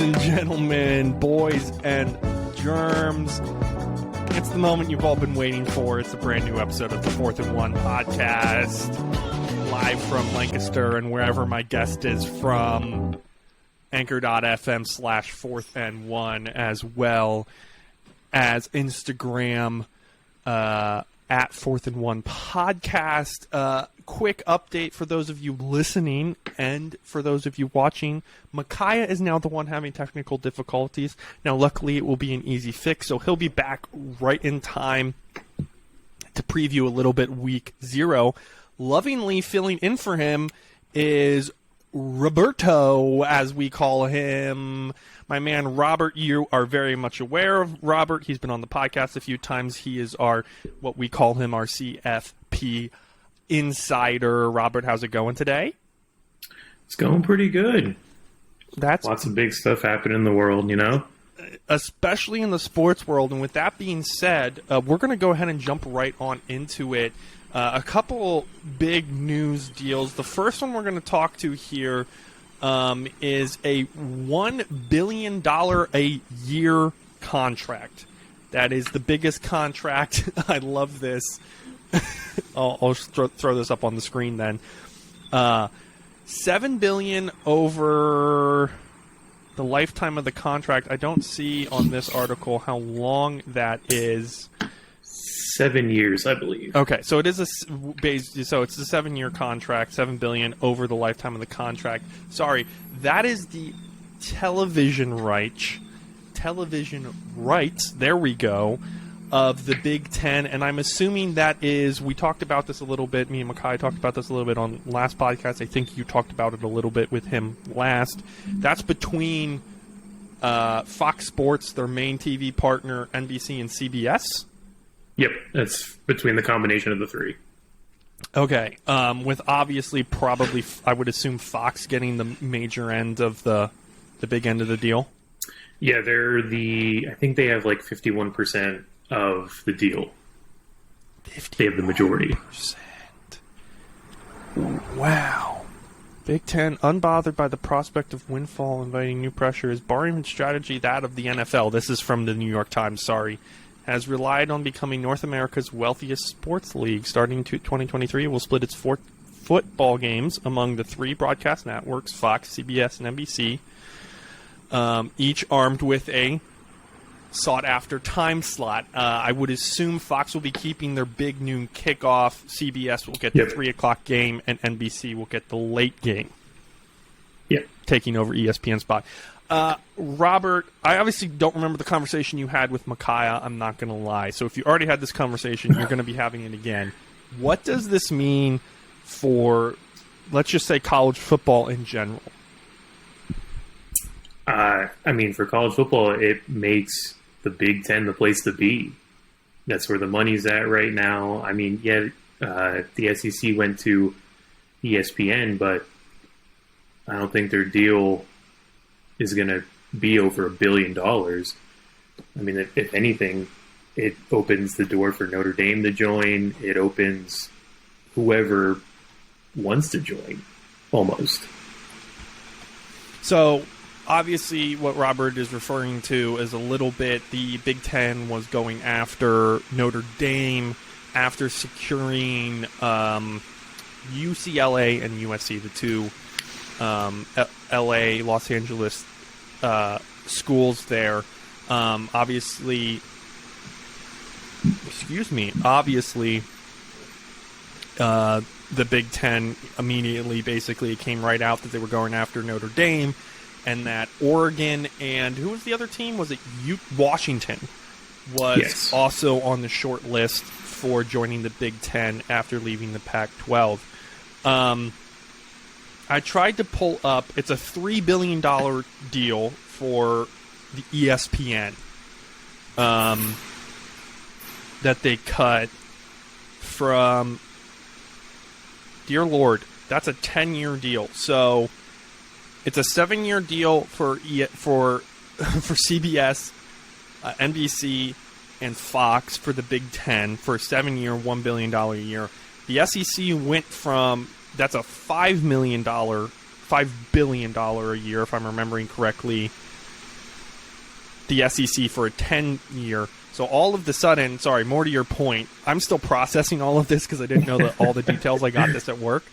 Ladies and gentlemen, boys and germs, it's the moment you've all been waiting for. It's a brand new episode of the 4th and 1 podcast, live from Lancaster and wherever my guest is from, Anchor.fm/4th and 1, as well as Instagram at 4th and 1 podcast. Quick update for those of you listening and for those of you watching. Micaiah is now the one having technical difficulties. Now, luckily, it will be an easy fix, so he'll be back right in time to preview a little bit week 0. Lovingly filling in for him is Roberto, as we call him. My man Robert, you are very much aware of Robert. He's been on the podcast a few times. He is what we call him, our CFP insider. Robert, how's it going today? It's going pretty good. That's lots of big stuff happening in the world, you know? Especially in the sports world. And with that being said, we're going to go ahead and jump right on into it. A couple big news deals. The first one we're going to talk to here is a $1 billion a year contract. That is the biggest contract. I love this. I'll throw this up on the screen then. $7 billion over the lifetime of the contract. I don't see on this article how long that is. 7 years, I believe. Okay, so it is it's a 7-year contract, $7 billion over the lifetime of the contract. Sorry, that is the television rights. There we go. Of the Big Ten, and I'm assuming that is, we talked about this a little bit, me and Micaiah talked about this a little bit on last podcast. I think you talked about it a little bit with him last. That's between Fox Sports, their main TV partner, NBC, and CBS. Yep, that's between the combination of the three. Okay, with obviously probably, I would assume, Fox getting the major end of the big end of the deal. Yeah, I think they have like 51% of the deal. 50%. They have the majority. Wow. Big Ten, unbothered by the prospect of windfall, inviting new pressure, is barring strategy that of the NFL. This is from the New York Times, sorry. Has relied on becoming North America's wealthiest sports league. Starting 2023, it will split its football games among the three broadcast networks, Fox, CBS, and NBC, each armed with a sought-after time slot. I would assume Fox will be keeping their big noon kickoff, CBS will get the 3 o'clock game, and NBC will get the late game. Yep. Taking over ESPN's spot. Robert, I obviously don't remember the conversation you had with Micaiah, I'm not going to lie. So if you already had this conversation, you're going to be having it again. What does this mean for, let's just say, college football in general? For college football, it makes the Big Ten the place to be. That's where the money's at right now. The SEC went to ESPN, but I don't think their deal is going to be over $1 billion. If anything, it opens the door for Notre Dame to join. It opens whoever wants to join, almost. So, obviously, what Robert is referring to is a little bit the Big Ten was going after Notre Dame after securing UCLA and USC, the two LA, Los Angeles schools there. Obviously, the Big Ten immediately basically came right out that they were going after Notre Dame, and that Oregon and who was the other team? Was it Washington? Was also on the short list for joining the Big Ten after leaving the Pac-12. I tried to pull up. It's a $3 billion deal for the ESPN that they cut from. Dear Lord, that's a 10-year deal. So it's a 7-year deal for CBS, NBC, and Fox for the Big Ten for a 7-year, $1 billion a year. The SEC went from, that's a $5 billion a year, if I'm remembering correctly, the SEC for a 10-year. So all of the sudden, sorry, more to your point, I'm still processing all of this because I didn't know all the details. I got this at work.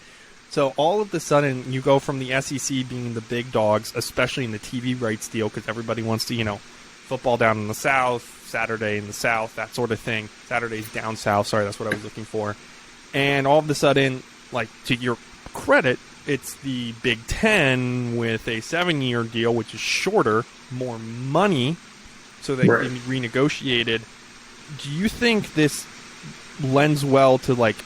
So all of the sudden, you go from the SEC being the big dogs, especially in the TV rights deal, because everybody wants to, football down in the South, Saturday in the South, that sort of thing. Saturday's down South. Sorry, that's what I was looking for. And all of a sudden, like, to your credit, it's the Big Ten with a 7-year deal, which is shorter, more money, so they can be renegotiated. Do you think this lends well to, like,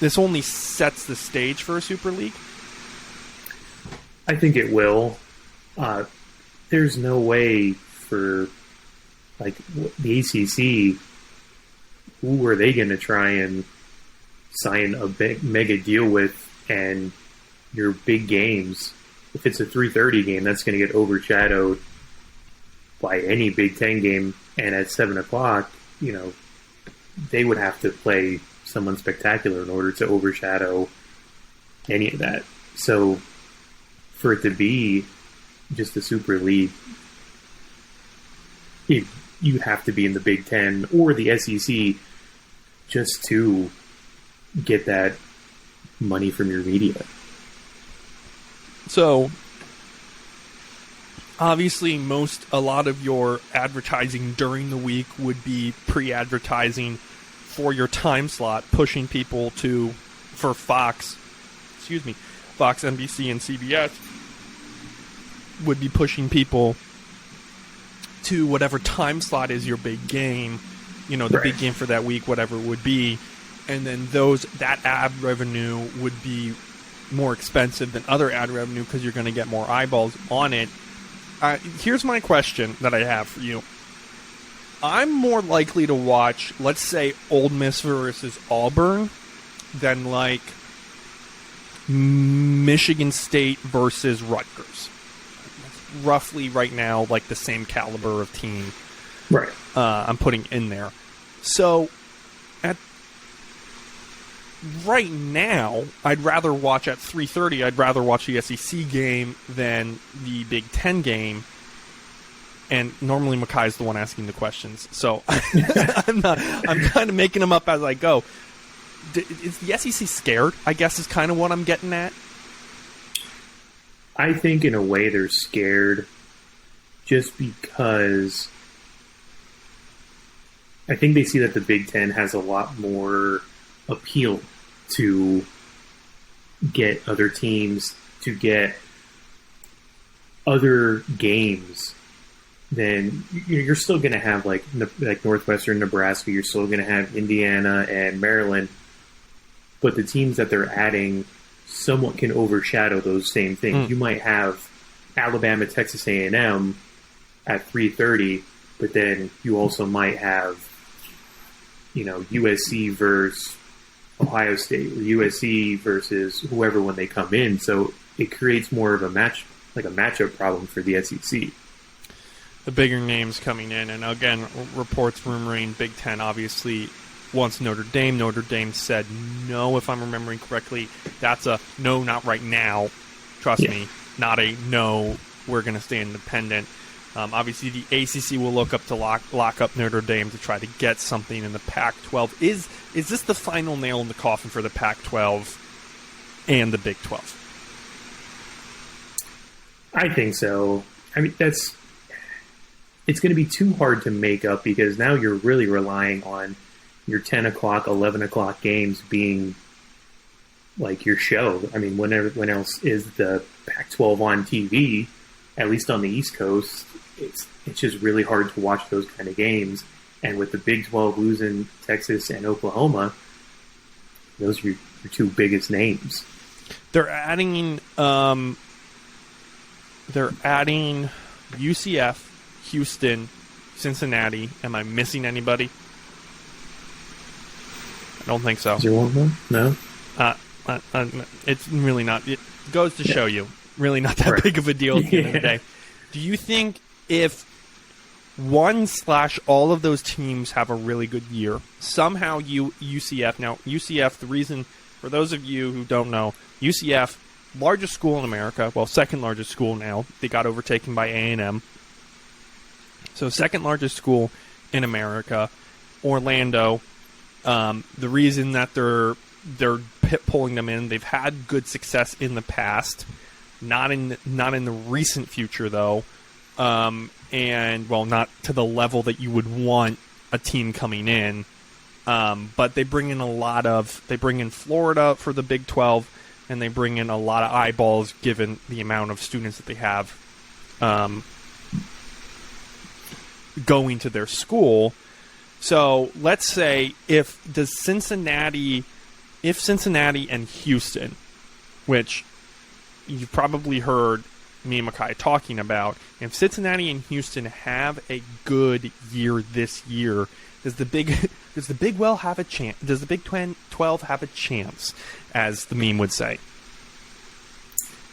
this only sets the stage for a Super League? I think it will. There's no way for, like, the ACC, who are they going to try and sign a big mega deal with? And your big games, if it's a 3:30 game, that's going to get overshadowed by any Big Ten game. And at 7 o'clock, they would have to play someone spectacular in order to overshadow any of that. So for it to be just the Super League, you have to be in the Big Ten or the SEC just to get that money from your media. So obviously a lot of your advertising during the week would be pre-advertising for your time slot, pushing people for Fox, NBC, and CBS would be pushing people to whatever time slot is your big game, the big game for that week, whatever it would be. And then that ad revenue would be more expensive than other ad revenue because you're going to get more eyeballs on it. Here's my question that I have for you. I'm more likely to watch, let's say, Ole Miss versus Auburn than, like, Michigan State versus Rutgers. That's roughly right now, like, the same caliber of team I'm putting in there. So right now, I'd rather watch at 3:30. I'd rather watch the SEC game than the Big Ten game. And normally Micaiah's the one asking the questions, so I'm kind of making them up as I go. Is the SEC scared? I guess is kind of what I'm getting at. I think in a way they're scared, just because I think they see that the Big Ten has a lot more appeal to get other teams, to get other games. Then you're still going to have like Northwestern Nebraska, you're still going to have Indiana and Maryland, but the teams that they're adding somewhat can overshadow those same things. You might have Alabama, Texas A&M at 3:30, but then you also might have USC versus Ohio State, or USC versus whoever when they come in. So it creates more of a matchup problem for the SEC. The bigger names coming in, and again, reports rumoring Big Ten obviously wants Notre Dame. Notre Dame said no, if I'm remembering correctly. That's a no, not right now. Trust me, not a no, we're going to stay independent. Obviously, the ACC will look up to lock up Notre Dame to try to get something in the Pac-12. Is this the final nail in the coffin for the Pac-12 and the Big 12? I think so. I mean, it's going to be too hard to make up because now you're really relying on your 10 o'clock, 11 o'clock games being like your show. I mean, when else is the Pac-12 on TV, at least on the East Coast, it's just really hard to watch those kind of games. And with the Big 12 losing Texas and Oklahoma, those are your two biggest names. They're adding UCF, Houston, Cincinnati. Am I missing anybody? I don't think so. Is there one more? No? It's really not. It goes to show you, really not that big of a deal at the end of the day. Do you think if all of those teams have a really good year, somehow UCF, now UCF, the reason, for those of you who don't know, UCF, largest school in America, well, second largest school now, they got overtaken by A&M. So second largest school in America, Orlando. The reason that they're pulling them in, they've had good success in the past, not in the recent future though, and well, not to the level that you would want a team coming in. But they bring in Florida for the Big 12, and they bring in a lot of eyeballs given the amount of students that they have going to their school. So let's say if Cincinnati and Houston, which you've probably heard me and Micaiah talking about, if Cincinnati and Houston have a good year this year, does the Big 12 have a chance? Does the Big 12 have a chance, as the meme would say?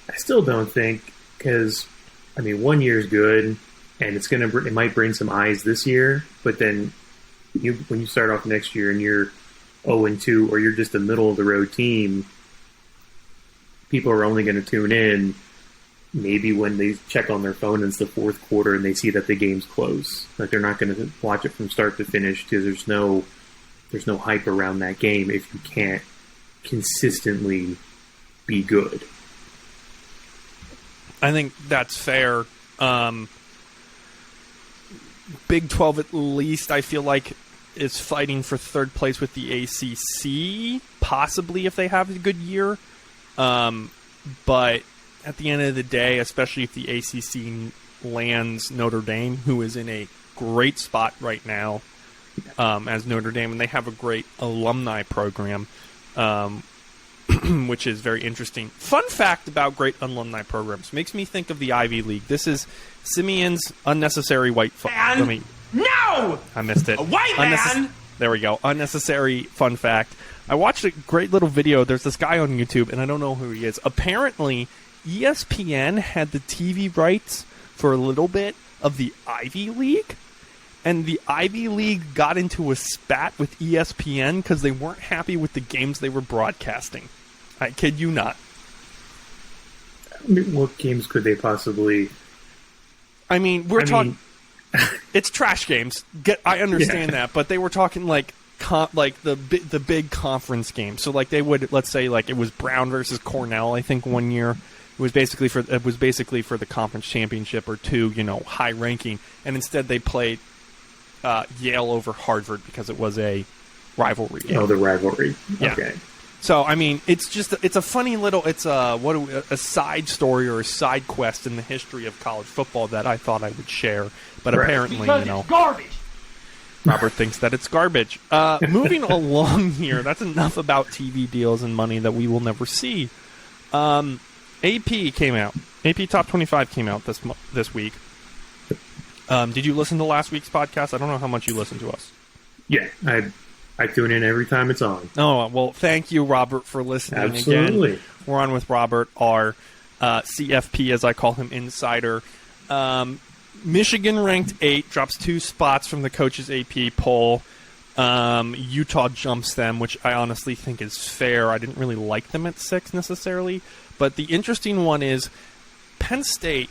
I still don't think, because I mean, 1 year's good, and it might bring some eyes this year, but then when you start off next year and you're 0-2, or you're just a middle of the road team, people are only going to tune in maybe when they check on their phone and it's the fourth quarter and they see that the game's close. Like, they're not going to watch it from start to finish because there's no hype around that game if you can't consistently be good. I think that's fair. Big 12 at least, I feel like, is fighting for third place with the ACC, possibly if they have a good year. But at the end of the day, especially if the ACC lands Notre Dame, who is in a great spot right now as Notre Dame, and they have a great alumni program, which is very interesting. Fun fact about great alumni programs, makes me think of the Ivy League. This is Simeon's unnecessary white fun. No! I missed it. A white man! There we go. Unnecessary fun fact. I watched a great little video. There's this guy on YouTube, and I don't know who he is. Apparently, ESPN had the TV rights for a little bit of the Ivy League, and the Ivy League got into a spat with ESPN because they weren't happy with the games they were broadcasting. I kid you not. I mean, what games could they possibly... I mean, it's trash games. I understand that, but they were talking like the big conference game. So like they would, let's say like it was Brown versus Cornell. I think 1 year it was basically for the conference championship or two, high ranking, and instead they played Yale over Harvard because it was a rivalry game. Oh, the rivalry. Yeah. Okay. So, I mean, it's a funny little, a side story or a side quest in the history of college football that I thought I would share. But apparently, because it's garbage. Robert thinks that it's garbage. Moving along here, that's enough about TV deals and money that we will never see. AP came out. AP Top 25 came out this week. Did you listen to last week's podcast? I don't know how much you listened to us. Yeah, I tune in every time it's on. Oh, well, thank you, Robert, for listening. Absolutely. Again, we're on with Robert, our CFP, as I call him, insider. Michigan ranked 8, drops 2 spots from the Coaches AP poll. Utah jumps them, which I honestly think is fair. I didn't really like them at 6 necessarily. But the interesting one is Penn State,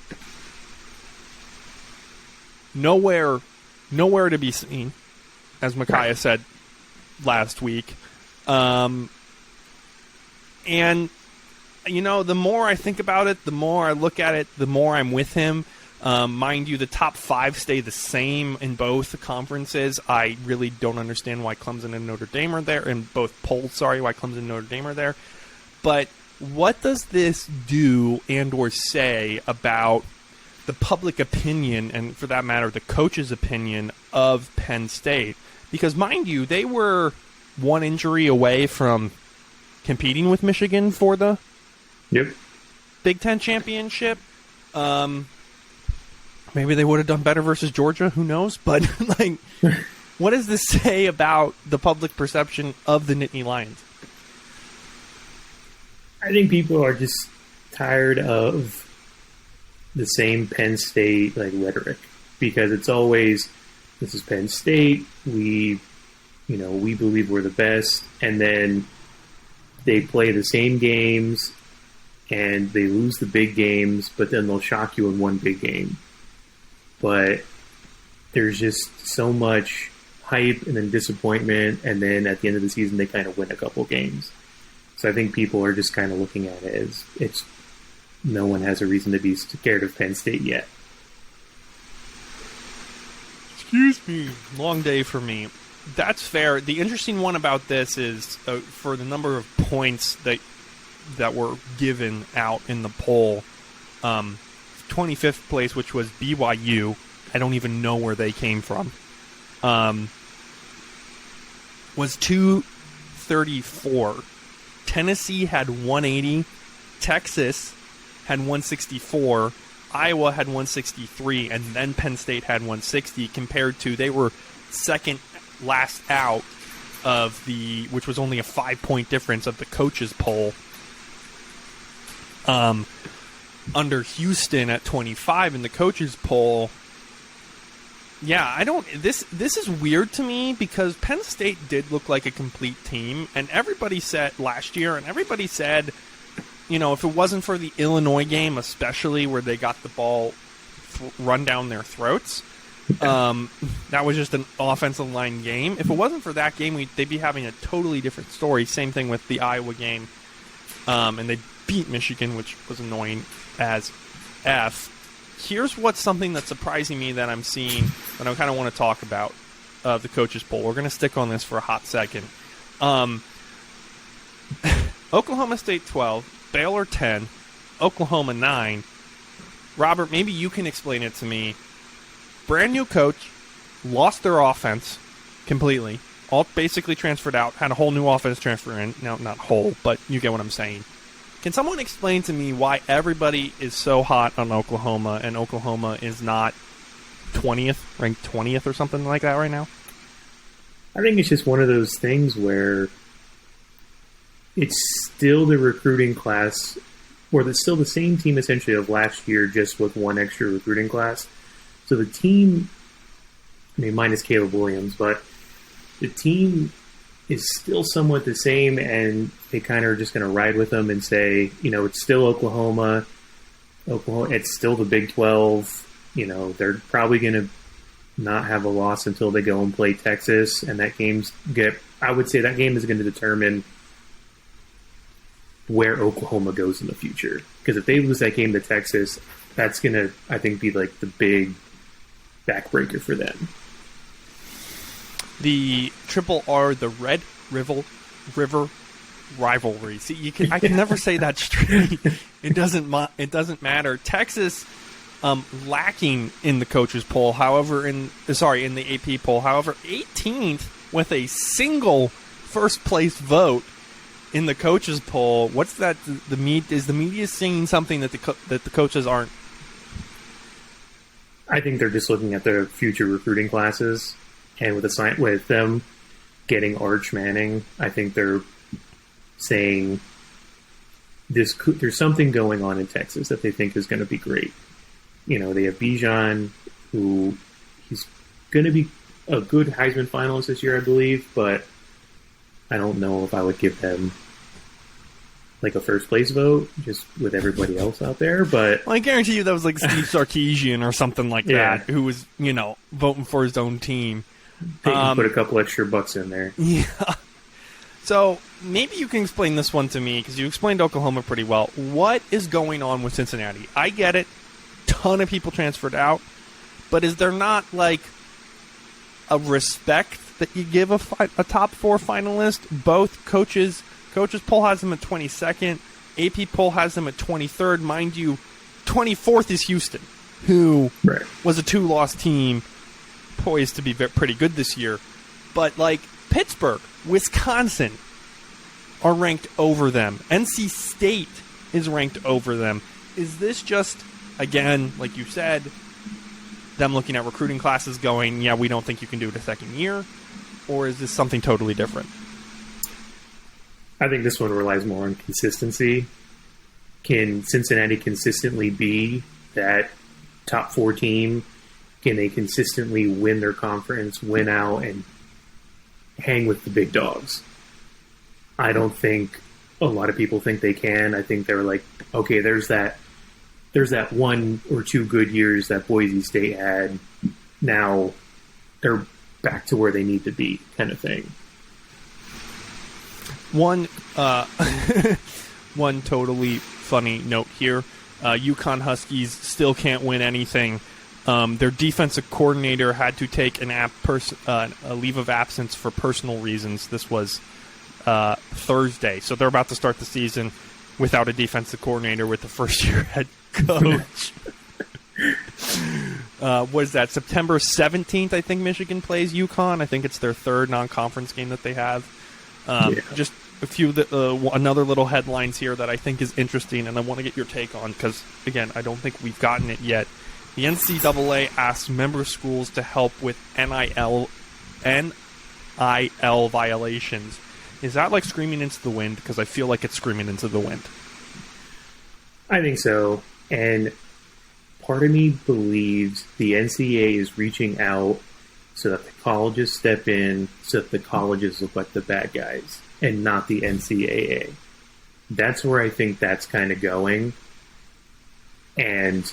nowhere to be seen, as Micaiah said last week. And, the more I think about it, the more I look at it, the more I'm with him. Mind you, the top 5 stay the same in both conferences. I really don't understand why Clemson and Notre Dame are there, in both polls, why Clemson and Notre Dame are there. But what does this do and or say about the public opinion, and for that matter, the coach's opinion of Penn State? Because, mind you, they were 1 injury away from competing with Michigan for the Big Ten championship. Maybe they would have done better versus Georgia. Who knows? But, what does this say about the public perception of the Nittany Lions? I think people are just tired of the same Penn State rhetoric, because it's always, this is Penn State, we believe we're the best, and then they play the same games and they lose the big games, but then they'll shock you in one big game. But there's just so much hype and then disappointment, and then at the end of the season they kind of win a couple games. So I think people are just kind of looking at it as it's no one has a reason to be scared of Penn State yet. Excuse me. Long day for me. That's fair. The interesting one about this is for the number of points that were given out in the poll. 25th place, which was BYU. I don't even know where they came from. Was 234. Tennessee had 180. Texas had 164. Iowa had 163, and then Penn State had 160. Compared to they were second last out of which was only a 5-point difference of the coaches poll. Under Houston at 25 in the coaches poll. Yeah, this is weird to me because Penn State did look like a complete team, and everybody said last year, and everybody said, if it wasn't for the Illinois game, especially where they got the ball run down their throats, that was just an offensive line game. If it wasn't for that game, they'd be having a totally different story. Same thing with the Iowa game, and they beat Michigan, which was annoying as F. Here's what's something that's surprising me that I'm seeing that I kind of want to talk about, the coaches poll. We're going to stick on this for a hot second. Oklahoma State 12, Baylor 10, Oklahoma 9. Robert, maybe you can explain it to me. Brand new coach, lost their offense completely. All basically transferred out, had a whole new offense transfer in. Now, not whole, but you get what I'm saying. Can someone explain to me why everybody is so hot on Oklahoma and Oklahoma is not 20th, ranked 20th or something like that right now? I think it's just one of those things where it's still the recruiting class, or it's still the same team essentially of last year, just with one extra recruiting class. So the team, minus Caleb Williams, but the team is still somewhat the same, and they kind of are just going to ride with them and say, it's still Oklahoma. It's still the Big 12. They're probably going to not have a loss until they go and play Texas, and I would say that game is going to determine where Oklahoma goes in the future. Because if they lose that game to Texas, that's going to, I think, be like the big backbreaker for them. The Triple R, the Red River rivalry. See, I can never say that straight. It doesn't matter. Texas lacking in the coaches poll. However, in the AP poll. However, 18th with a single first place vote in the coaches poll. What's that? Is the media seeing something that the coaches aren't? I think they're just looking at their future recruiting classes. And with them getting Arch Manning, I think they're saying there's something going on in Texas that they think is going to be great. They have Bijan, who he's going to be a good Heisman finalist this year, I believe, but I don't know if I would give them like a first place vote just with everybody else out there. But I guarantee you that was like Steve Sarkisian or something like yeah. that, who was voting for his own team. They can put a couple extra bucks in there. Yeah. So maybe you can explain this one to me, because you explained Oklahoma pretty well. What is going on with Cincinnati? I get it. Ton of people transferred out. But is there not like a respect that you give a top 4 finalist? Both coaches poll has them at 22nd. AP poll has them at 23rd. Mind you, 24th is Houston, who was a 2-loss team, poised to be pretty good this year. But like Pittsburgh, Wisconsin are ranked over them. NC State is ranked over them. Is this just, again, like you said, them looking at recruiting classes going, yeah, we don't think you can do it a second year? Or is this something totally different? I think this one relies more on consistency. Can Cincinnati consistently be that top 4 team? Can they consistently win their conference, win out, and hang with the big dogs? I don't think a lot of people think they can. I think they're like, okay, there's that 1 or 2 good years that Boise State had. Now they're back to where they need to be, kind of thing. One one totally funny note here. UConn Huskies still can't win anything. Their defensive coordinator had to take a leave of absence for personal reasons. This was Thursday. So they're about to start the season without a defensive coordinator with the first-year head coach. What is that? September 17th, I think Michigan plays UConn. I think it's their third non-conference game that they have. Just a few another little headlines here that I think is interesting, and I want to get your take on because, again, I don't think we've gotten it yet. The NCAA asks member schools to help with NIL violations. Is that like screaming into the wind? Because I feel like it's screaming into the wind. I think so. And part of me believes the NCAA is reaching out so that the colleges step in, so that the colleges look like the bad guys and not the NCAA. That's where I think that's kind of going. And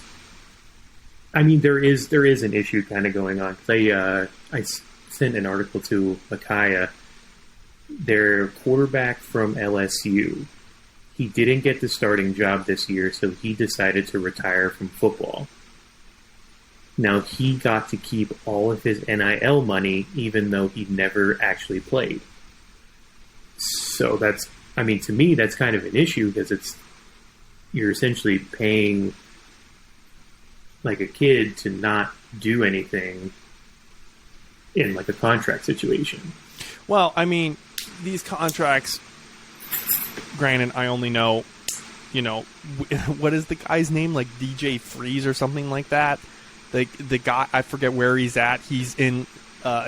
I mean, there is an issue kind of going on. I sent an article to Micaiah. Their quarterback from LSU, he didn't get the starting job this year, so he decided to retire from football. Now, he got to keep all of his NIL money, even though he never actually played. So to me, that's kind of an issue because you're essentially paying like a kid to not do anything in like a contract situation. Well, I mean, these contracts, granted, I only know, what is the guy's name? Like DJ Freeze or something like that. The guy, I forget where he's at. He's in,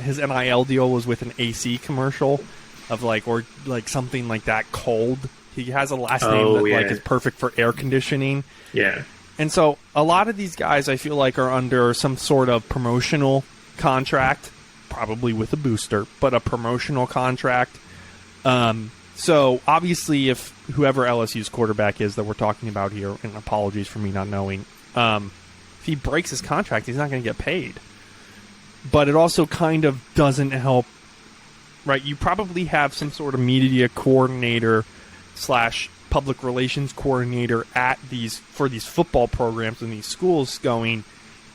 his NIL deal was with an AC commercial of or something like that, Cold. He has a last name that is perfect for air conditioning. Yeah. And so a lot of these guys, I feel like, are under some sort of promotional contract, probably with a booster, but a promotional contract. So obviously, if whoever LSU's quarterback is that we're talking about here, and apologies for me not knowing, if he breaks his contract, he's not going to get paid. But it also kind of doesn't help, right? You probably have some sort of media coordinator / public relations coordinator for these football programs in these schools going,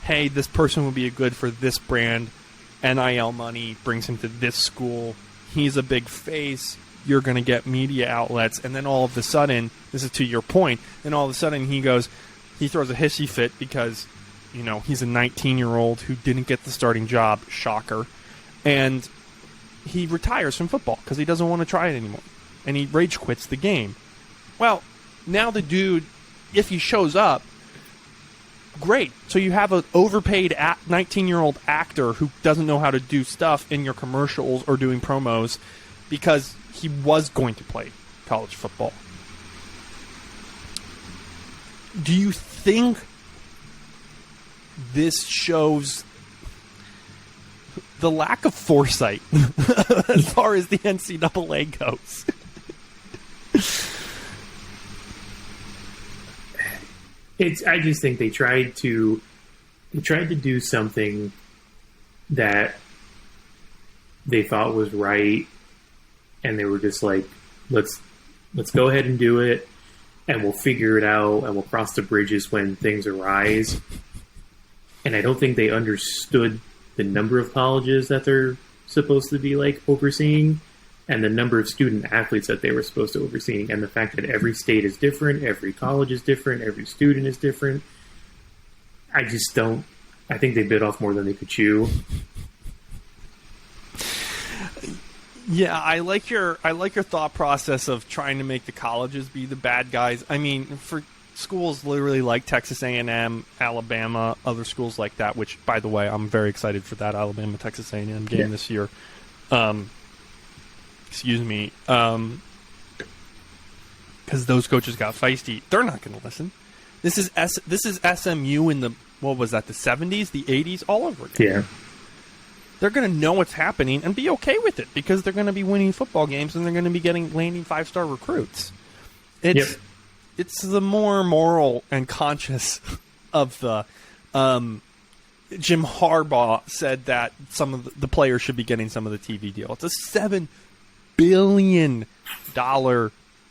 hey, this person would be good for this brand. NIL money brings him to this school. He's a big face. You're going to get media outlets. And then all of a sudden, this is to your point, and all of a sudden he throws a hissy fit because, he's a 19-year-old who didn't get the starting job. Shocker. And he retires from football because he doesn't want to try it anymore. And he rage quits the game. Well, now the dude, if he shows up, great. So you have an overpaid 19-year-old actor who doesn't know how to do stuff in your commercials or doing promos because he was going to play college football. Do you think this shows the lack of foresight as far as the NCAA goes? I just think they tried to do something that they thought was right, and they were just like, let's go ahead and do it, and we'll figure it out, and we'll cross the bridges when things arise. And I don't think they understood the number of colleges that they're supposed to be overseeing, and the number of student athletes that they were supposed to oversee, and the fact that every state is different, every college is different, every student is different. I think they bit off more than they could chew. Yeah, I like your thought process of trying to make the colleges be the bad guys. I mean, for schools literally like Texas A&M, Alabama, other schools like that, which, by the way, I'm very excited for that Alabama-Texas A&M game this year. Excuse me, because those coaches got feisty. They're not going to listen. This is SMU in the, what was that, the 70s, the 80s, all over again. Yeah. They're going to know what's happening and be okay with it because they're going to be winning football games and they're going to be landing 5-star recruits. It's the more moral and conscious of the Jim Harbaugh said that some of the players should be getting some of the TV deal. It's a $7 billion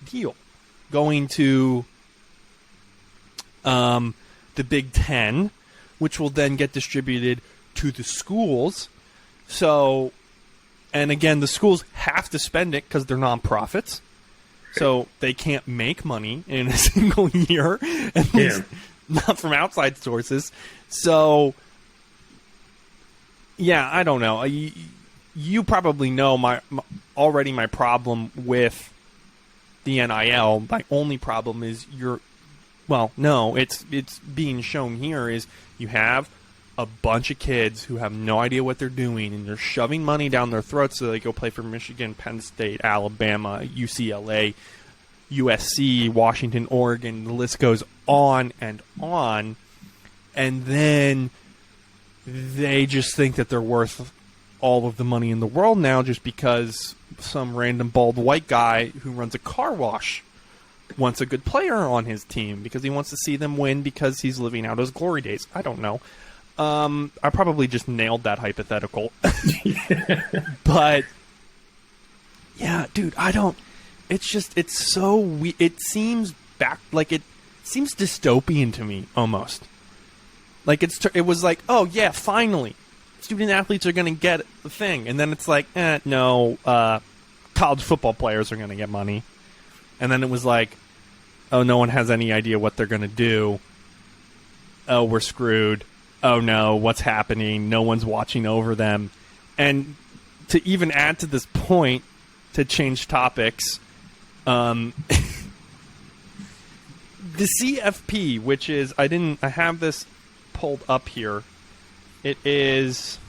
deal going to the Big Ten, which will then get distributed to the schools. So, and again, the schools have to spend it because they're nonprofits. So they can't make money in a single year, at least not from outside sources. So, yeah, I don't know. You probably know my problem with the NIL. My only problem is it's being shown here is you have a bunch of kids who have no idea what they're doing, and they're shoving money down their throats so they go play for Michigan, Penn State, Alabama, UCLA, USC, Washington, Oregon. The list goes on. And then they just think that they're worth all of the money in the world now just because some random bald white guy who runs a car wash wants a good player on his team because he wants to see them win because he's living out his glory days. I don't know. I probably just nailed that hypothetical. But, yeah, dude, it's so weird. It seems it seems dystopian to me, almost. Like, it was like, oh, yeah, finally, student athletes are going to get the thing. And then it's like, no, college football players are going to get money. And then it was like, oh, no one has any idea what they're going to do. Oh, we're screwed. Oh, no, what's happening? No one's watching over them. And to even add to this point, to change topics, the CFP, which is, I have this pulled up here. It is,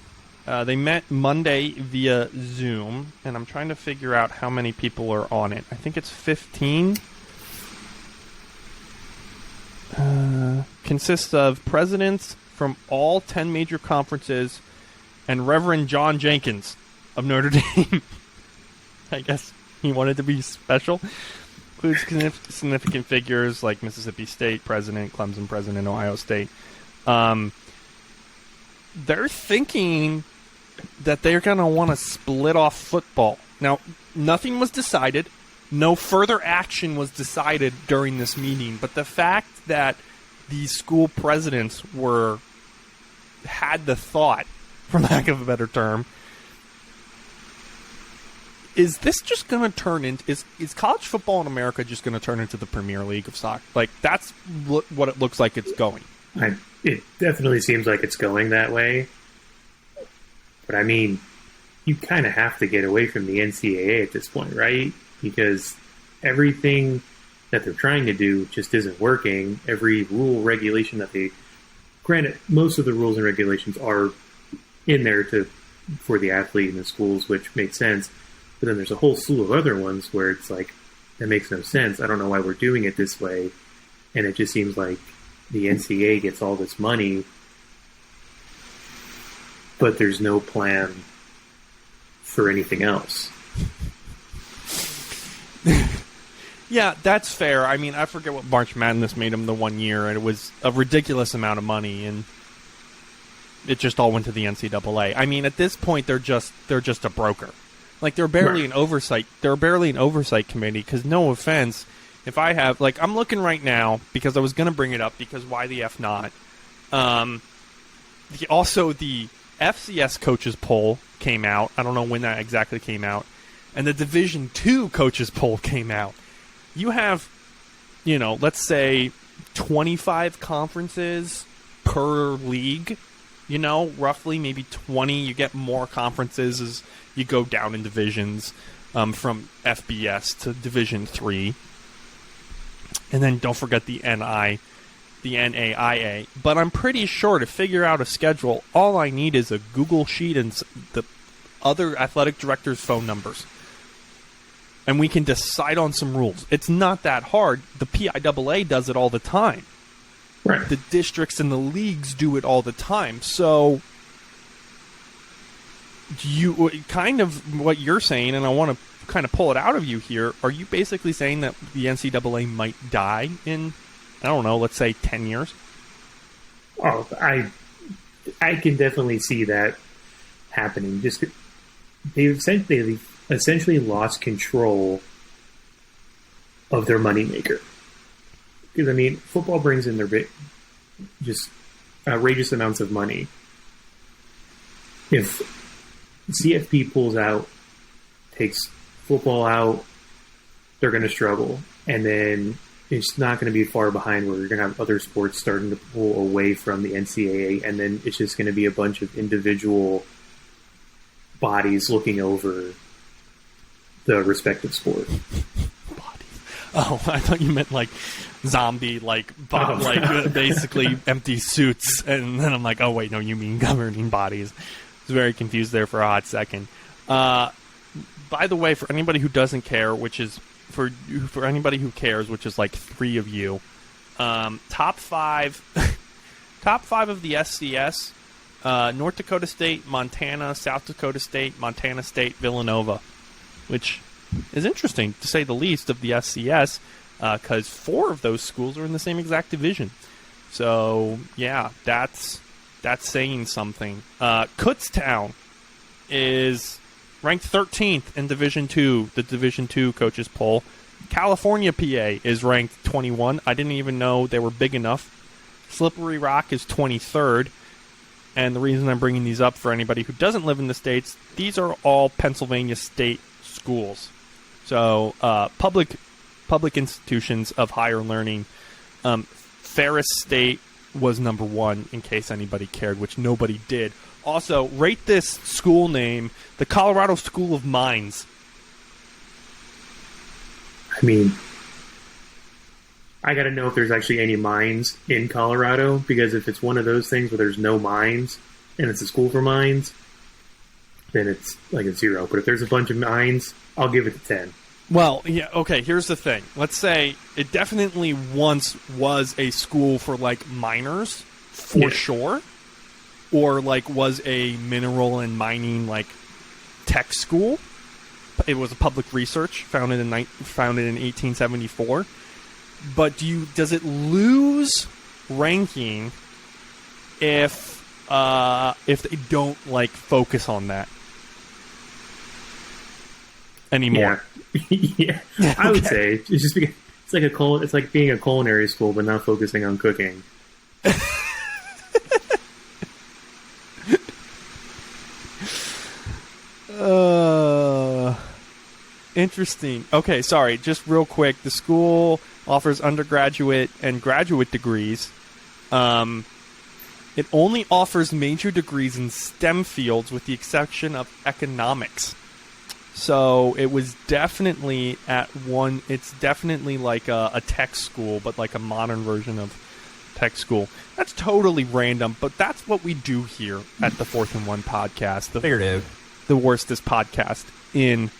they met Monday via Zoom, and I'm trying to figure out how many people are on it. I think it's 15. Consists of presidents from all 10 major conferences and Reverend John Jenkins of Notre Dame. I guess he wanted to be special. Includes significant figures like Mississippi State president, Clemson president, Ohio State. They're thinking that they're going to want to split off football. Now, nothing was decided. No further action was decided during this meeting. But the fact that these school presidents had the thought, for lack of a better term, is this just going to turn into... Is college football in America just going to turn into the Premier League of soccer? Like, that's what it looks like it's going. It definitely seems like it's going that way. But, I mean, you kind of have to get away from the NCAA at this point, right? Because everything that they're trying to do just isn't working. Every rule, regulation that they... Granted, most of the rules and regulations are in there for the athlete and the schools, which makes sense. But then there's a whole slew of other ones where it's like, that makes no sense. I don't know why we're doing it this way. And it just seems like the NCAA gets all this money, but there's no plan for anything else. Yeah, that's fair. I mean, I forget what March Madness made them the 1 year, and it was a ridiculous amount of money, and it just all went to the NCAA. I mean, at this point, they're just a broker. Like, they're barely an oversight. They're barely an oversight committee. Because no offense, if I have, like, I'm looking right now because I was going to bring it up because why the F not? Also, the FCS Coaches Poll came out. I don't know when that exactly came out, and the Division II Coaches Poll came out. You have, let's say 25 conferences per league, roughly maybe 20. You get more conferences as you go down in divisions from FBS to Division III. And then don't forget the NAIA. But I'm pretty sure to figure out a schedule, all I need is a Google Sheet and the other athletic directors' phone numbers. And we can decide on some rules. It's not that hard. The PIAA does it all the time. Right. The districts and the leagues do it all the time. So, kind of what you're saying, and I want to kind of pull it out of you here, are you basically saying that the NCAA might die in, I don't know, let's say 10 years? Oh, I I can definitely see that happening. Just they've essentially lost control of their moneymaker. Because I mean, football brings in their just outrageous amounts of money. If CFP pulls out, takes football out, they're going to struggle, and then it's not going to be far behind where you're going to have other sports starting to pull away from the NCAA, and then it's just going to be a bunch of individual bodies looking over the respective sport. Bodies. Oh, I thought you meant like zombie, basically empty suits, and then I'm like, oh wait, no, you mean governing bodies. I was very confused there for a hot second. By the way, for anybody who doesn't care, which is for anybody who cares, which is like 3 of you, top 5 of the FCS: North Dakota State, Montana, South Dakota State, Montana State, Villanova, which is interesting to say the least of the FCS, because 4 of those schools are in the same exact division. So yeah, that's saying something. Kutztown is ranked 13th in Division II, the Division II Coaches Poll. California, PA is ranked 21. I didn't even know they were big enough. Slippery Rock is 23rd. And the reason I'm bringing these up for anybody who doesn't live in the States, these are all Pennsylvania state schools. So public institutions of higher learning. Ferris State was number 1, in case anybody cared, which nobody did. Also, rate this school name, the Colorado School of Mines. I mean, I got to know if there's actually any mines in Colorado, because if it's one of those things where there's no mines and it's a school for mines, then it's like a 0. But if there's a bunch of mines, I'll give it a 10. Well, yeah, okay, here's the thing. Let's say it definitely once was a school for, like, miners, for sure. Or, like, was a mineral and mining, like, tech school. It was a public research founded in 1874. But does it lose ranking if they don't, like, focus on that anymore? Yeah, I would say it's just because it's like being a culinary school but not focusing on cooking. Interesting. Okay, sorry, just real quick. The school offers undergraduate and graduate degrees. It only offers major degrees in STEM fields with the exception of economics. So it was definitely it's definitely like a tech school, but like a modern version of tech school. That's totally random, but that's what we do here at the 4th and 1 podcast. The worstest podcast in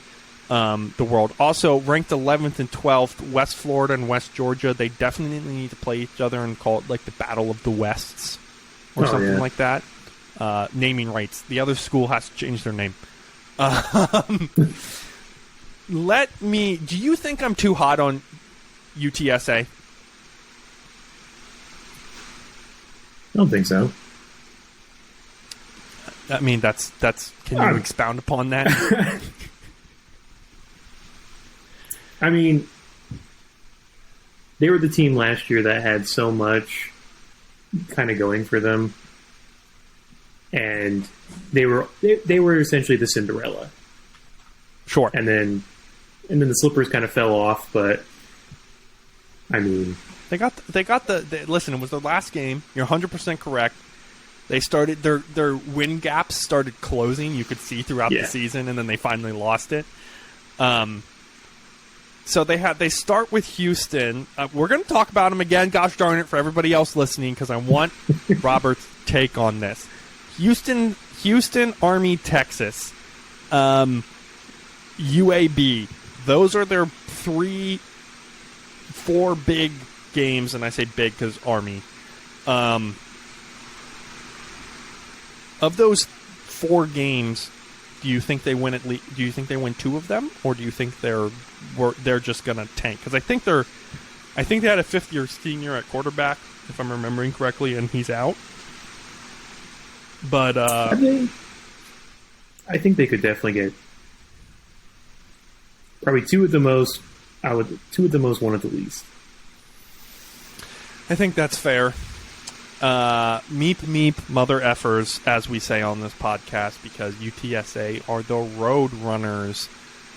the world. Also, ranked 11th and 12th, West Florida and West Georgia. They definitely need to play each other and call it like the Battle of the Wests or something like that. Naming rights. The other school has to change their name. Do you think I'm too hot on UTSA? I don't think so. I mean, can you expound upon that? I mean, they were the team last year that had so much kind of going for them, and they were essentially the Cinderella. Sure. And then the slippers kind of fell off, but I mean, they got the listen, it was their last game. You're 100% correct. They started their win gaps started closing. You could see throughout the season, and then they finally lost it. So they start with Houston. We're going to talk about them again. Gosh darn it, for everybody else listening, because I want Robert's take on this. Houston, Army, Texas, UAB. Those are their 4 big games, and I say big because Army. Of those 4 games, do you think they win do you think they win 2 of them, or do you think they're just gonna tank? Because I think they had a 5th-year senior at quarterback, if I'm remembering correctly, and he's out. But I think they could definitely get probably two at the most. Two at the most, one at the least. I think that's fair. Meep meep mother effers, as we say on this podcast, because UTSA are the road runners.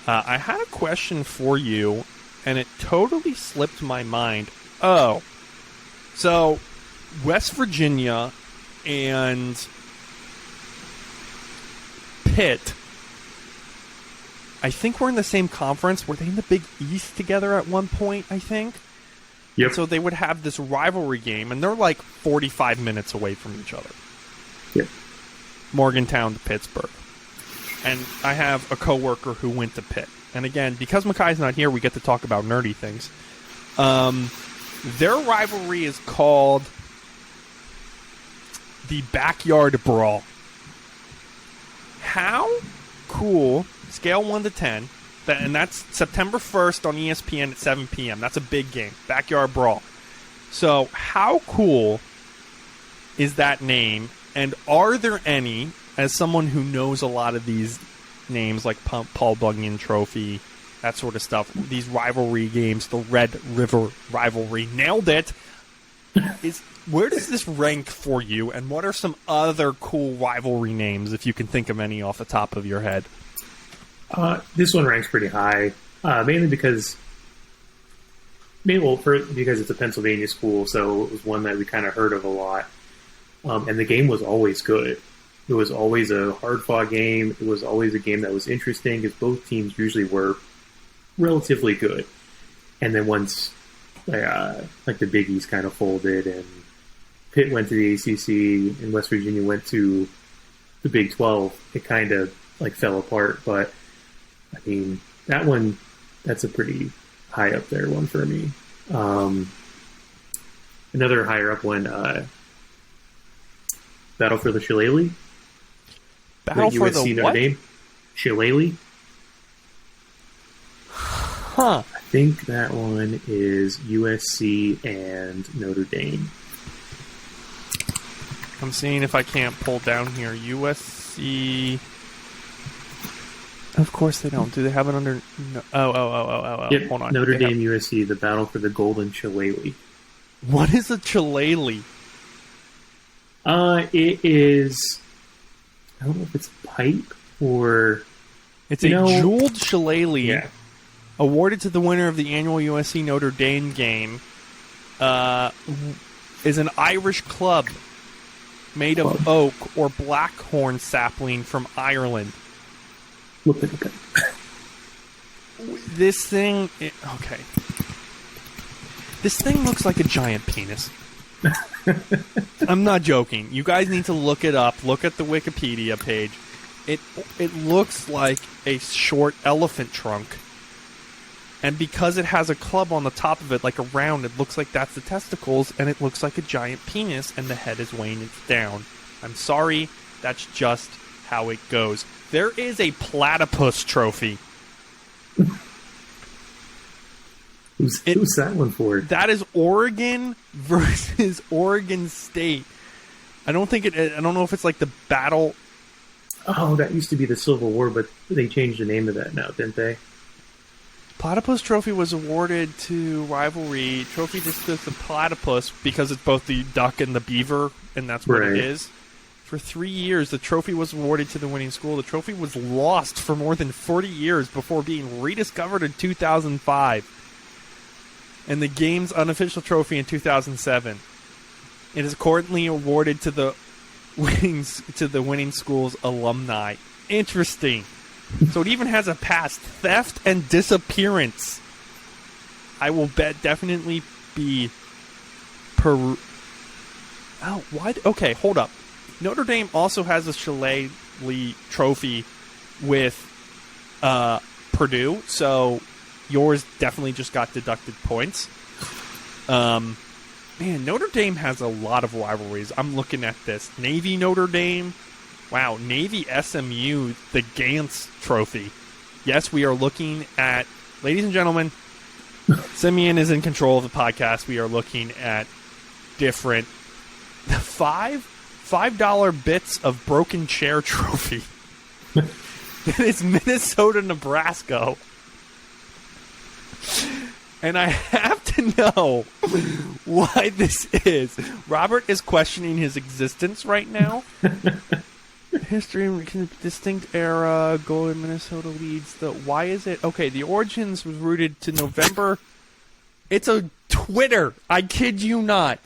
I had a question for you, and it totally slipped my mind. Oh, so West Virginia and Pitt, I think we're in the same conference. Were they in the Big East together at one point, I think? Yep. So they would have this rivalry game, and they're like 45 minutes away from each other. Yep. Morgantown to Pittsburgh. And I have a coworker who went to Pitt. And again, because Micaiah's not here, we get to talk about nerdy things. Their rivalry is called the Backyard Brawl. How cool, scale 1 to 10, and that's September 1st on ESPN at 7 p.m. That's a big game. Backyard Brawl. So how cool is that name? And are there any, as someone who knows a lot of these names like Paul Bunyan Trophy, that sort of stuff, these rivalry games, the Red River rivalry, nailed it. Where does this rank for you, and what are some other cool rivalry names, if you can think of any off the top of your head? This one ranks pretty high, mainly because it's a Pennsylvania school, so it was one that we kind of heard of a lot. And the game was always good. It was always a hard-fought game. It was always a game that was interesting, because both teams usually were relatively good. And then once like the Big East kind of folded, and Pitt went to the ACC, and West Virginia went to the Big 12, it kind of like fell apart. But I mean, that's a pretty high up there one for me. Another higher up one, Battle for the Shillelagh. Battle for USC the Notre what? Dame. Shillelagh. Huh. I think that one is USC and Notre Dame. I'm seeing if I can't pull down here. USC. Of course they don't. Do they have it under? No. Oh. Yep. Hold on. Notre They Dame, USC, the battle for the Golden Shillelagh. What is a shillelagh? It is. I don't know if it's pipe or. It's a jeweled shillelagh Yeah. awarded to the winner of the annual USC Notre Dame game. Is an Irish club made of oak or blackhorn sapling from Ireland. Look at it. This thing... okay. This thing looks like a giant penis. I'm not joking. You guys need to look it up. Look at the Wikipedia page. It looks like a short elephant trunk. And because it has a club on the top of it, like a round, it looks like that's the testicles, and it looks like a giant penis, and the head is weighing it down. I'm sorry, that's just how it goes. There is a platypus trophy. Who's that one for? That is Oregon versus Oregon State. I don't know if it's like the battle. Oh, that used to be the Civil War, but they changed the name of that now, didn't they? Platypus Trophy was awarded to Rivalry. Trophy just goes to Platypus because it's both the duck and the beaver, and that's what it is. For 3 years, the trophy was awarded to the winning school. The trophy was lost for more than 40 years before being rediscovered in 2005. And the game's unofficial trophy in 2007. It is currently awarded to the winning school's alumni. Interesting. So it even has a past: theft and disappearance. I will bet definitely be Oh, why? Okay, hold up. Notre Dame also has a Shillelagh trophy with Purdue, so yours definitely just got deducted points. Man, Notre Dame has a lot of rivalries. I'm looking at this. Navy Notre Dame. Wow, Navy SMU, the Gantz Trophy. Yes, we are looking at, ladies and gentlemen, Simeon is in control of the podcast. We are looking at different 5 $5 bits of broken chair trophy. It's Minnesota, Nebraska. And I have to know why this is. Robert is questioning his existence right now. History, distinct era, goal in Minnesota leads. Why is it? Okay, the origins was rooted to November. It's a Twitter. I kid you not.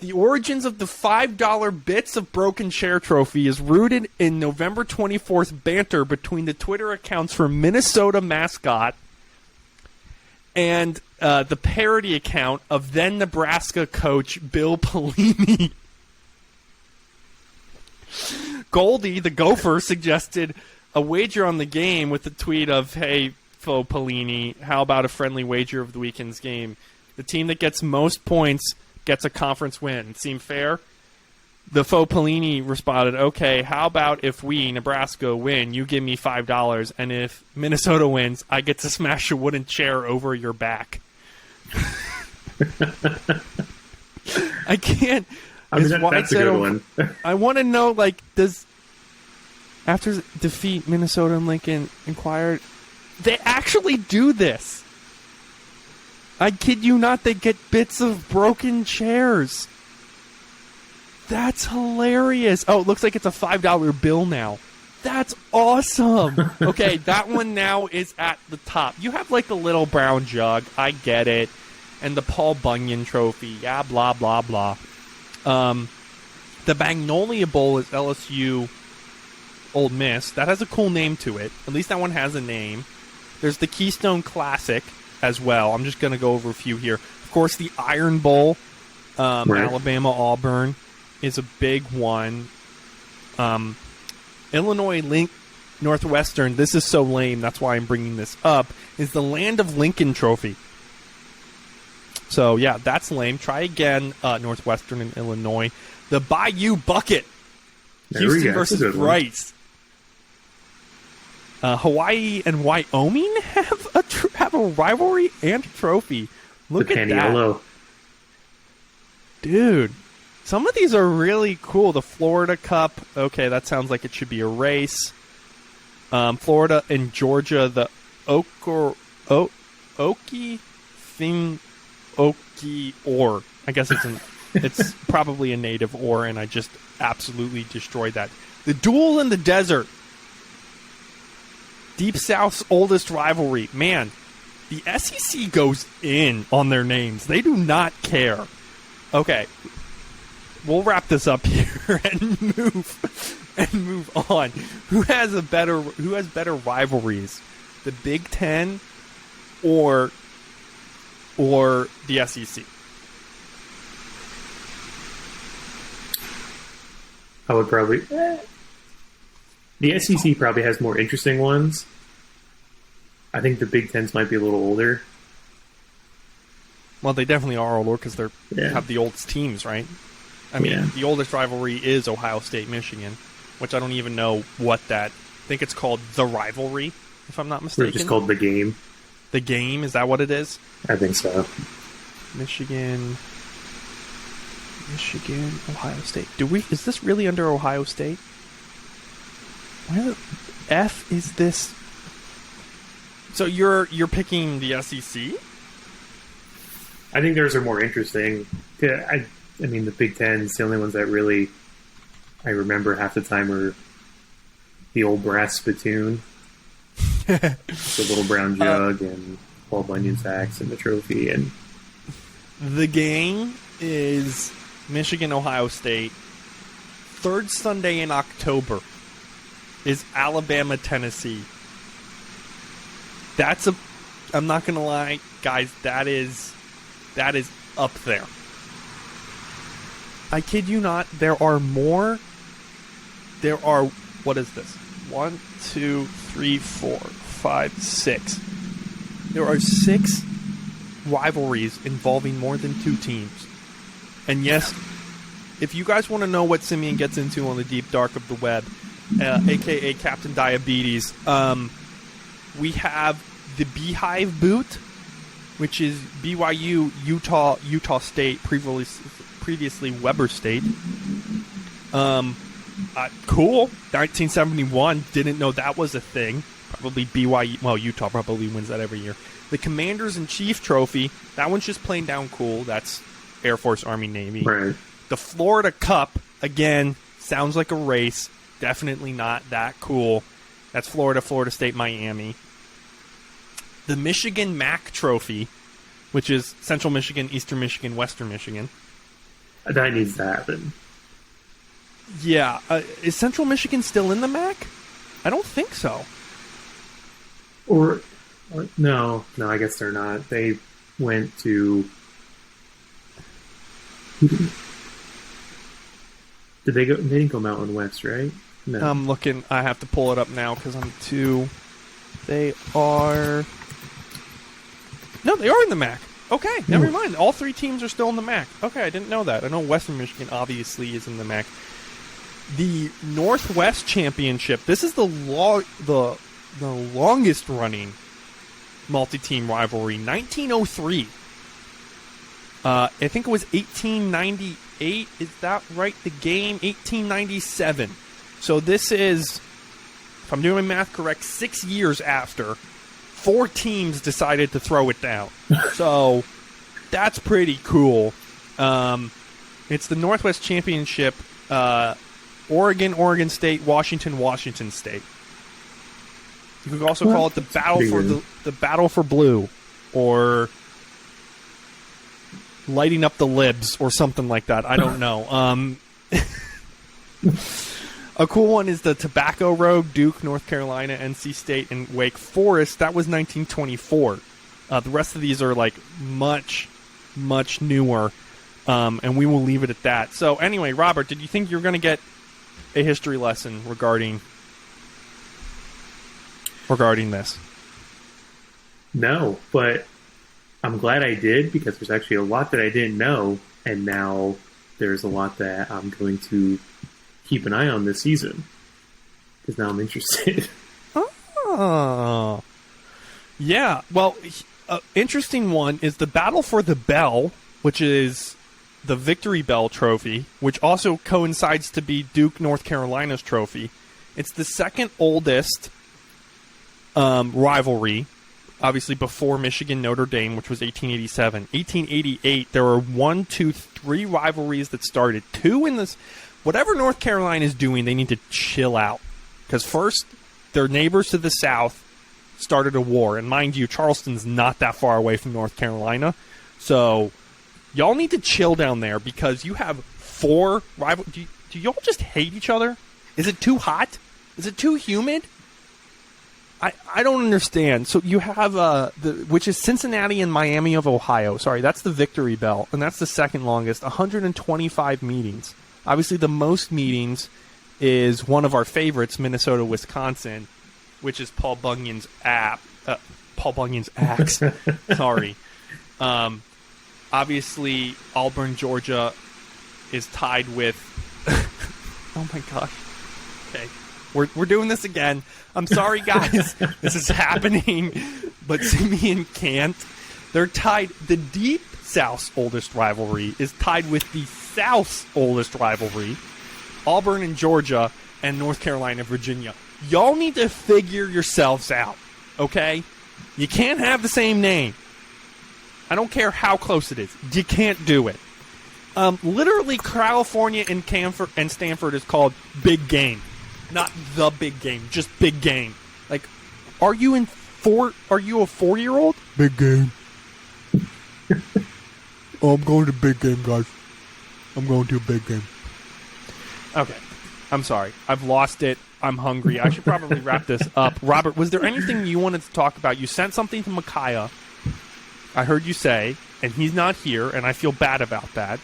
The origins of the $5 bits of broken chair trophy is rooted in November 24th banter between the Twitter accounts for Minnesota mascot and the parody account of then Nebraska coach Bill Pelini. Goldie, the gopher, suggested a wager on the game with the tweet of, "Hey, faux Pelini, how about a friendly wager of the weekend's game? The team that gets most points gets a conference win. Seem fair?" The faux Pelini responded, "Okay, how about if we, Nebraska, win, you give me $5, and if Minnesota wins, I get to smash a wooden chair over your back." I can't... I mean, that's a good one. I want to know, like, does after defeat Minnesota and Lincoln inquired, they actually do this. I kid you not, they get bits of broken chairs. That's hilarious. Oh, it looks like it's a $5 bill now. That's awesome. Okay, that one now is at the top. You have, like, the little brown jug. I get it. And the Paul Bunyan trophy. Yeah, blah, blah, blah. The Magnolia Bowl is LSU Ole Miss. That has a cool name to it. At least that one has a name. There's the Keystone Classic as well. I'm just going to go over a few here. Of course, the Iron Bowl, right. Alabama-Auburn is a big one. Illinois Northwestern, this is so lame, that's why I'm bringing this up, is the Land of Lincoln Trophy. So, yeah, that's lame. Try again, Northwestern and Illinois. The Bayou Bucket. Houston versus Rice. Hawaii and Wyoming have a rivalry and a trophy. Look at that. Dude, some of these are really cool. The Florida Cup. Okay, that sounds like it should be a race. Florida and Georgia, the Okie thing. Okie ore. I guess it's probably a native ore, and I just absolutely destroyed that. The Duel in the Desert. Deep South's oldest rivalry. Man, the SEC goes in on their names. They do not care. Okay, we'll wrap this up here and move on. Who has better rivalries? The Big Ten or the SEC? I would probably... The SEC probably has more interesting ones. I think the Big Tens might be a little older. Well, they definitely are older because they have the oldest teams, right? I mean, the oldest rivalry is Ohio State-Michigan, which I don't even know what that... I think it's called the rivalry, if I'm not mistaken. It's just called the game. The game? Is that what it is? I think so. Michigan, Ohio State. Is this really under Ohio State? Where the F is this? So you're picking the SEC? I think theirs are more interesting. I mean, the Big Ten's the only ones that really I remember half the time are the old brass spittoon, the little brown jug, and Paul Bunyan sacks, and the trophy. And the game is Michigan, Ohio State. Third Sunday in October is Alabama, Tennessee. I'm not going to lie, guys, that is up there. I kid you not, there are, what is this? 1, 2, 3, 4, 5, 6. There are 6 rivalries involving more than 2 teams. And yes, if you guys want to know what Simeon gets into on the deep dark of the web, a.k.a. Captain Diabetes, we have the Beehive Boot, which is BYU, Utah State, previously Weber State. Cool. 1971. Didn't know that was a thing. Probably BYU. Well, Utah probably wins that every year. The Commanders-in-Chief Trophy. That one's just plain down cool. That's Air Force, Army, Navy. Right. The Florida Cup. Again, sounds like a race. Definitely not that cool. That's Florida, Florida State, Miami. The Michigan MAC Trophy, which is Central Michigan, Eastern Michigan, Western Michigan. That needs to happen. Yeah. Is Central Michigan still in the MAC? I don't think so. Or no, I guess they're not. They went to... Did they go? They didn't go Mountain West, right? No. I'm looking. I have to pull it up now because I'm too... They are... No, they are in the MAC. Okay, never mind. All three teams are still in the MAC. Okay, I didn't know that. I know Western Michigan obviously is in the MAC. The Northwest Championship. This is the longest running multi-team rivalry. 1903. I think it was 1898. Is that right? The game 1897. So this is, if I'm doing my math correct, 6 years after 4 teams decided to throw it down. So that's pretty cool. It's the Northwest Championship. Oregon, Oregon State, Washington, Washington State. You could also call it the battle for the battle for blue, or lighting up the libs, or something like that. I don't know. A cool one is the Tobacco Road, Duke, North Carolina, NC State, and Wake Forest. That was 1924. The rest of these are like much, much newer, and we will leave it at that. So anyway, Robert, did you think you were going to get a history lesson regarding this? No, but I'm glad I did, because there's actually a lot that I didn't know, and now there's a lot that I'm going to keep an eye on this season, because now I'm interested. Oh. Yeah, well, interesting one is the Battle for the Bell, which is the Victory Bell Trophy, which also coincides to be Duke, North Carolina's trophy. It's the second oldest rivalry, obviously before Michigan Notre Dame, which was 1887. 1888, there were 3 rivalries that started. 2 in this. Whatever North Carolina is doing, they need to chill out. Because first, their neighbors to the south started a war. And mind you, Charleston's not that far away from North Carolina. So y'all need to chill down there, because you have 4 rivals. Do y'all just hate each other? Is it too hot? Is it too humid? I don't understand. So you have which is Cincinnati and Miami of Ohio. Sorry, that's the Victory Bell, and that's the second longest. 125 meetings. Obviously, the most meetings is one of our favorites, Minnesota, Wisconsin, which is Paul Bunyan's axe. Sorry. Obviously, Auburn, Georgia is tied with... Oh, my gosh. Okay. We're doing this again. I'm sorry, guys. This is happening. But Simeon can't. They're tied. The Deep South's oldest rivalry is tied with the South's oldest rivalry. Auburn and Georgia and North Carolina, Virginia. Y'all need to figure yourselves out, okay? You can't have the same name. I don't care how close it is. You can't do it. Literally, California and Stanford is called Big Game. Not the big game, just big game. Like, are you a 4-year-old? Big game. Oh, I'm going to big game, guys. I'm going to a big game. Okay. I'm sorry. I've lost it. I'm hungry. I should probably wrap this up. Robert, was there anything you wanted to talk about? You sent something to Micaiah. I heard you say, and he's not here, and I feel bad about that.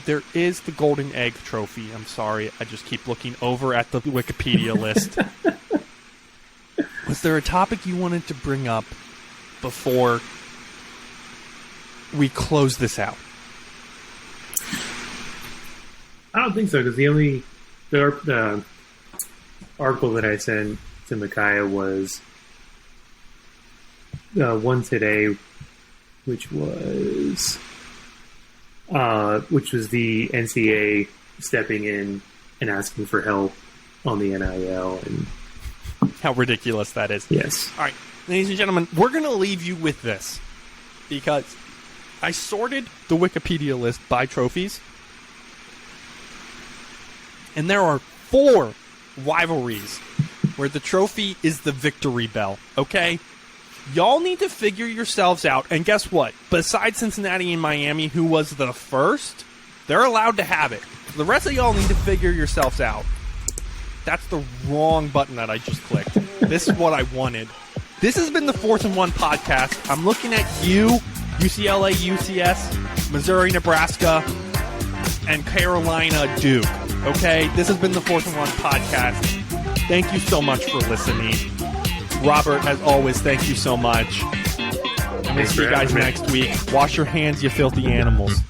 There is the Golden Egg Trophy. I'm sorry. I just keep looking over at the Wikipedia list. Was there a topic you wanted to bring up before we close this out? I don't think so, because the article that I sent to Micaiah was one today, which was the Ncaa stepping in and asking for help on the NIL. And How ridiculous that is. yes, All right, ladies and gentlemen, we're going to leave you with this because I sorted the Wikipedia list by trophies, and there are 4 rivalries where the trophy is the victory bell, okay? Y'all need to figure yourselves out, and guess what? Besides Cincinnati and Miami, who was the first, they're allowed to have it. The rest of y'all need to figure yourselves out. That's the wrong button that I just clicked. This is what I wanted. This has been the 4th and 1 podcast. I'm looking at you, UCLA, UCS, Missouri, Nebraska, and Carolina, Duke. Okay? This has been the 4th and 1 podcast. Thank you so much for listening. Robert, as always, thank you so much. And we'll see you guys next week. Wash your hands, you filthy animals.